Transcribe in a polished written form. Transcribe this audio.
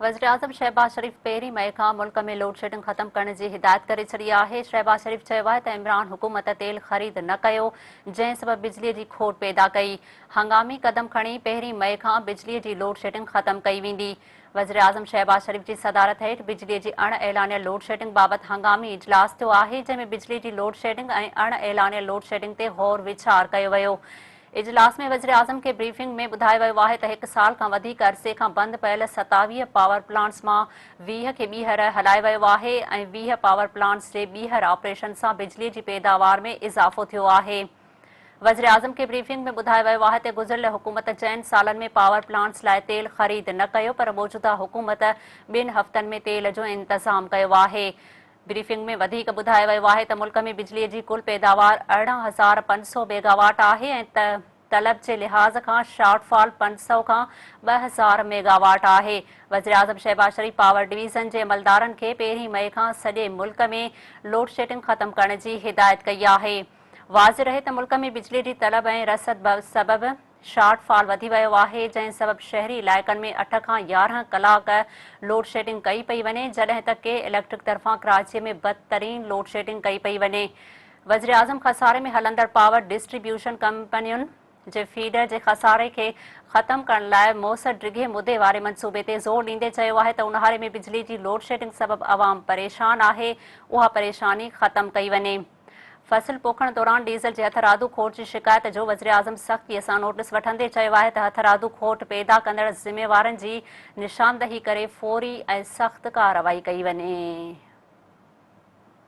वज़ीर-ए-आज़म शहबाज शरीफ़ पहिरीं मई खां मुल्क में लोड शेडिंग ख़त्म करण जी हिदायत करे छॾी आहे। शहबाज शरीफ़ चयो आहे त इमरान हुकूमत तेल ख़रीद न कयो, जंहिं सबबि बिजलीअ जी खोट पैदा कई। हंगामी क़दम खणी पहिरीं मई खां बिजलीअ जी लोड शेडिंग ख़त्म कई वेंदी। वज़ीर-ए-आज़म शहबाज शरीफ़ जी सदारत हेठि बिजलीअ जी अण ऐलानियल लोड शेडिंग बाबति हंगामी इजलास थियो आहे, जंहिं में बिजली जी लोड शेडिंग ऐं अण ऐलानियल लोड शेडिंग ते गौर वीचार कयो वियो। इजलास में वज़ीर-ए-आज़म खे ब्रीफिंग में ॿुधायो वियो आहे त 1 साल खां वधीक अरिसे खां बंदि पयल 27 पावर प्लांट्स मां 20 खे ॿीहर हलायो वियो आहे ऐं 20 पावर प्लांट्स जे ॿीहर ऑपरेशन सां बिजलीअ जी पैदावार में इज़ाफ़ो थियो आहे। वज़ीर-ए-आज़म खे ब्रीफिंग में ॿुधायो वियो आहे त गुज़िरियल हुकूमत 4 सालनि में पावर प्लांट्स लाइ तेल ख़रीद न कयो, पर मौजूदा हुकूमत 2 हफ़्तनि में तेल जो इंतज़ाम कयो आहे। ब्रीफिंग में वधीक ॿुधायो वियो आहे त मुल्क में बिजलीअ जी कुल पैदावार 18,500 मेगावाट आहे ऐं तलब जे लिहाज़ खां शॉर्टफॉल 500 खां 2,000 मेगावाट आहे। वज़ीर-ए-आज़म शहबाज शरीफ़ पावर डिवीज़न जे अमलदारनि खे पहिरीं मई खां सॼे मुल्क में लोड शेडिंग ख़त्म करण जी हिदायत कई आहे। वाज़िह रहे त मुल्क में बिजलीअ जी तलब ऐं रसद सबबि शॉर्टफॉल वधी वियो आहे, जंहिं सबबि शहरी इलाइक़नि में 8 खां 11 कलाक लोड शेडिंग कई पई वञे, जॾहिं त के इलेक्ट्रिक तरफ़ां कराचीअ में बदतरीन लोड शेडिंग कई पई वञे। वज़ीर-ए-आज़म खसारे में हलंदड़ पावर डिस्ट्रीब्यूशन कंपनियुनि जे फीडर जे खसारे खे ख़त्म करण लाइ मौसर डिघे मुदे वारे मंसूबे ते ज़ोर ॾींदे चयो आहे त उन्हारे में बिजली जी लोड शेडिंग सबबि अवाम परेशान आहे, उहा परेशानी ख़त्म कई वञे। फसल पोखण दौरान डीज़ल जे हथरादू खोट जी शिकायत जो वज़ीर-ए-आज़म सख़्तीअ सां नोटिस वठंदे चयो आहे त हथरादू खोट पैदा कंदड़ ज़िम्मेवारनि जी निशानदही करे फ़ौरी ऐं सख़्त कार्रवाई कई वञे।